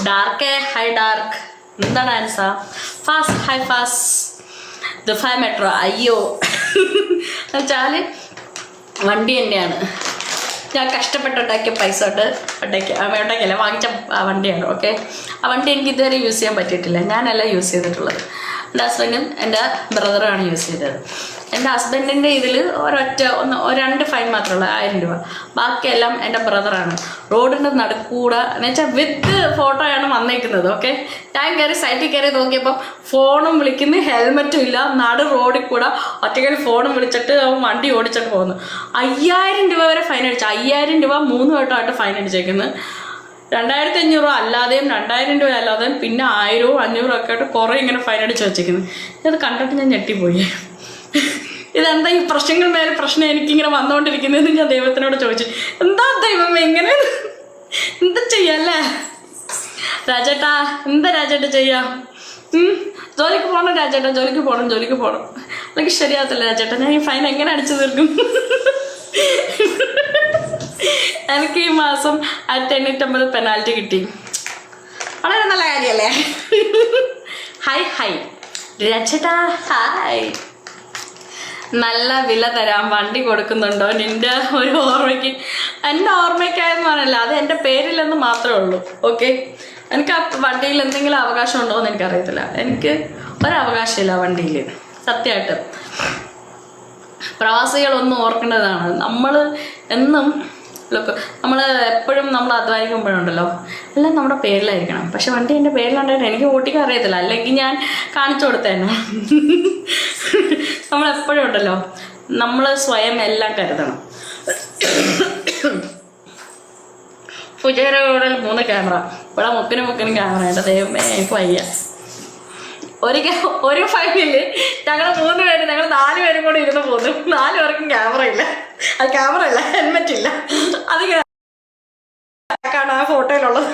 Dark high dark എന്താണ് answer? Fast high fast Dubai metro. അയ്യോ എന്നുവെച്ചാൽ വണ്ടി തന്നെയാണ് ഞാൻ കഷ്ടപ്പെട്ടുണ്ടാക്കിയ പൈസ തൊട്ട് ഉണ്ടാക്കിയല്ല വാങ്ങിച്ച വണ്ടിയാണ്. ഓക്കെ, ആ വണ്ടി എനിക്ക് ഇതുവരെ യൂസ് ചെയ്യാൻ പറ്റിയിട്ടില്ല. ഞാനല്ല യൂസ് ചെയ്തിട്ടുള്ളത്, എൻ്റെ ഹസ്ബൻഡും എൻ്റെ ബ്രദറുമാണ് യൂസ് ചെയ്തത്. എൻ്റെ ഹസ്ബൻഡിൻ്റെ ഇതിൽ രണ്ട് ഫൈൻ മാത്രമേ ഉള്ളൂ, 1000 രൂപ. ബാക്കിയെല്ലാം എൻ്റെ ബ്രദറാണ്. റോഡിൻ്റെ നടുക്കൂടെ എന്ന് വെച്ചാൽ വിത്ത് ഫോട്ടോയാണ് വന്നേക്കുന്നത്. ഓക്കെ, ഞാൻ കയറി സൈറ്റിൽ കയറി നോക്കിയപ്പോൾ ഫോണും വിളിക്കുന്നു, ഹെൽമെറ്റും ഇല്ല, നടു റോഡിൽ കൂടെ ഒറ്റയ്ക്ക് ഫോണും വിളിച്ചിട്ട് വണ്ടി ഓടിച്ചിട്ട് പോകുന്നു. 5000 രൂപ വരെ ഫൈൻ അടിച്ചു. 5000 രൂപ 3 വട്ടമായിട്ട് ഫൈൻ അടിച്ചേക്കുന്നത്. 2500 രൂപ അല്ലാതെയും 2000 രൂപ അല്ലാതെയും പിന്നെ 1000 500 ഒക്കെ ആയിട്ട് കുറേ ഇങ്ങനെ ഫൈൻ അടിച്ച് വെച്ചേക്കുന്നത്. ഇത് കണ്ടിട്ട് ഞാൻ ഞെട്ടിപ്പോയി. ഇതെന്താ ഈ പ്രശ്നങ്ങൾ മേലെ പ്രശ്നം എനിക്കിങ്ങനെ വന്നുകൊണ്ടിരിക്കുന്നതെന്ന് ഞാൻ ദൈവത്തിനോട് ചോദിച്ചു. എന്താ ദൈവം ഇങ്ങനെ എന്താ ചെയ്യല്ലേ രാജേട്ടാ? എന്താ രാജേട്ട ചെയ്യാ? ജോലിക്ക് പോകണം രാജേട്ടാ, ജോലിക്ക് പോകണം. അല്ലെങ്കിൽ ശരിയാകത്തില്ല രാജേട്ടാ. ഞാൻ ഈ ഫൈൻ എങ്ങനെ അടിച്ചു തീർക്കും? എനിക്ക് ഈ മാസം 1850 പെനാൽറ്റി കിട്ടി. വളരെ നല്ല കാര്യമല്ലേ? ഹായ് രാജേട്ടാ, ഹായ്. നല്ല വില തരാം, വണ്ടി കൊടുക്കുന്നുണ്ടോ നിൻ്റെ ഒരു ഓർമ്മയ്ക്ക്? എൻ്റെ ഓർമ്മയ്ക്കായെന്ന് പറഞ്ഞല്ല, അത് എൻ്റെ പേരിലെന്ന് മാത്രമേ ഉള്ളൂ. ഓക്കെ, എനിക്ക് ആ വണ്ടിയിൽ എന്തെങ്കിലും അവകാശം ഉണ്ടോ എന്ന് എനിക്കറിയത്തില്ല. എനിക്ക് ഒരവകാശമില്ല വണ്ടിയിൽ, സത്യമായിട്ട്. പ്രവാസികളൊന്നും ഓർക്കേണ്ടതാണ്. നമ്മൾ എന്നും നമ്മൾ എപ്പോഴും നമ്മൾ അധ്വാനിക്കുമ്പോഴുണ്ടല്ലോ എല്ലാം നമ്മുടെ പേരിലായിരിക്കണം. പക്ഷെ വണ്ടി എൻ്റെ പേരിലുണ്ടായിട്ട് എനിക്ക് ഓട്ടിക്കാൻ അറിയത്തില്ല, അല്ലെങ്കിൽ ഞാൻ കാണിച്ചു കൊടുത്തേനെ. നമ്മളെപ്പോഴും ഉണ്ടല്ലോ നമ്മൾ സ്വയം എല്ലാം കരുതണം. പുജേരയോടെ 3 ക്യാമറ, ഇവിടെ മുക്കിനും ക്യാമറ. ദൈവമേ എനിക്ക് വയ്യ. ഒരു ഫൈനല് ഞങ്ങൾ 3 പേര്, ഞങ്ങൾ 4 പേരും കൂടെ ഇരുന്ന് പോന്നു. 4 പേർക്കും ക്യാമറ ഇല്ല. അത് ക്യാമറ ഇല്ല, ഹെൽമെറ്റ് ഇല്ല. അത് കാണാൻ ആ ഫോട്ടോയിലുള്ളത്.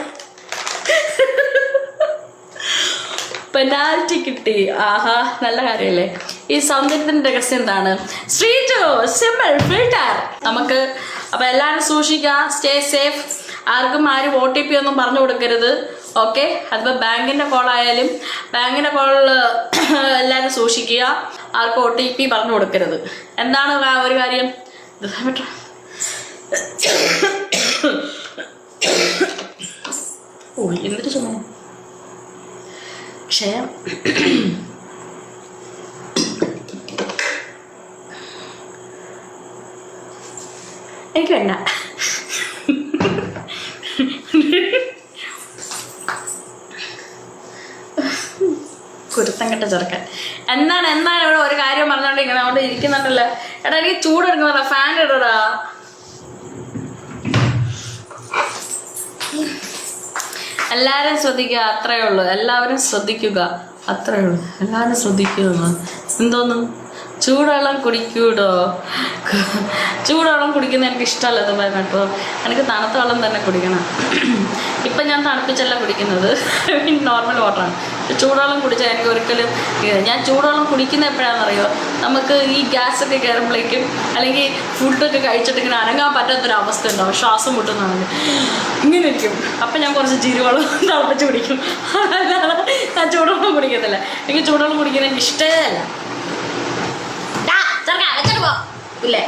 പെനാൽറ്റി കിട്ടി. ആഹാ, നല്ല കാര്യമല്ലേ? ഈ സൗന്ദര്യത്തിന്റെ രഹസ്യം എന്താണ്? Sreeju simple filter. നമുക്ക് അപ്പൊ എല്ലാവരും സൂക്ഷിക്കുക, സ്റ്റേ സേഫ്. ആർക്കും OTP ഒന്നും പറഞ്ഞു കൊടുക്കരുത്. ഓക്കെ, അതിപ്പോൾ ബാങ്കിൻ്റെ കോളായാലും ബാങ്കിൻ്റെ കോളിൽ എല്ലാവരും സൂക്ഷിക്കുക. ആർക്കും OTP പറഞ്ഞു കൊടുക്കരുത്. എന്താണ് ഒരു കാര്യം? ഓ എന്നിട്ട് ചുമ ക്ഷയം. എനിക്ക് വേണ്ട. കുരുത്തം കെട്ട ചെറുക്കൻ. എന്താണ് ഇവിടെ ഒരു കാര്യം പറഞ്ഞോണ്ടിരിക്കുന്നത്? അവിടെ ഇരിക്കുന്നുണ്ടല്ലോ. എടാ എനിക്ക് ചൂടെടുക്കുന്നുണ്ടോ? ഫാൻ ഇടടാ. എല്ലാവരും ശ്രദ്ധിക്കുക, അത്രയേ ഉള്ളൂ. എല്ലാവരും ശ്രദ്ധിക്കുക, അത്രയേ ഉള്ളൂ. എല്ലാവരും ശ്രദ്ധിക്കുക. എന്തോന്നും ചൂടുവെള്ളം കുടിക്കൂടോ? ചൂടുവെള്ളം കുടിക്കുന്നത് എനിക്ക് ഇഷ്ടമല്ല. ദുബായ് മെട്രോ എനിക്ക് തണുത്ത വെള്ളം തന്നെ കുടിക്കണം. ഇപ്പം ഞാൻ തണുപ്പിച്ചല്ല കുടിക്കുന്നത്, നോർമൽ വാട്ടറാണ്. ചൂടുവെള്ളം കുടിച്ചാൽ എനിക്ക് ഒരിക്കലും ഞാൻ ചൂടുവെള്ളം കുടിക്കുന്നത് എപ്പോഴാണെന്നറിയോ? നമുക്ക് ഈ ഗ്യാസൊക്കെ കയറുമ്പോഴേക്കും അല്ലെങ്കിൽ ഫുഡൊക്കെ കഴിച്ചിട്ട് ഇങ്ങനെ അനങ്ങാൻ പറ്റാത്തൊരവസ്ഥ ഉണ്ടാവും, ശ്വാസം മുട്ടുന്നതാണെങ്കിൽ ഇങ്ങനെ ഇരിക്കും. അപ്പം ഞാൻ കുറച്ച് ജീരകവെള്ളം തിളപ്പിച്ച് കുടിക്കും. അല്ലാതെ ഞാൻ ചൂടുവെള്ളം കുടിക്കത്തില്ല. എനിക്ക് ചൂടുവെള്ളം കുടിക്കുന്നത് എനിക്ക് ഇഷ്ടമേ അല്ല. ഇല്ലേ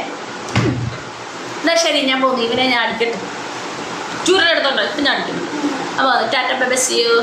എന്നാ ശരി, ഞാൻ പോകുന്നു. ഇവനെ ഞാൻ അടിക്കട്ടെ. ചൂരെടുത്തോണ്ടോ? ഇപ്പം ഞാൻ അടിക്കുന്നു. അപ്പോൾ tata bye bye, see U.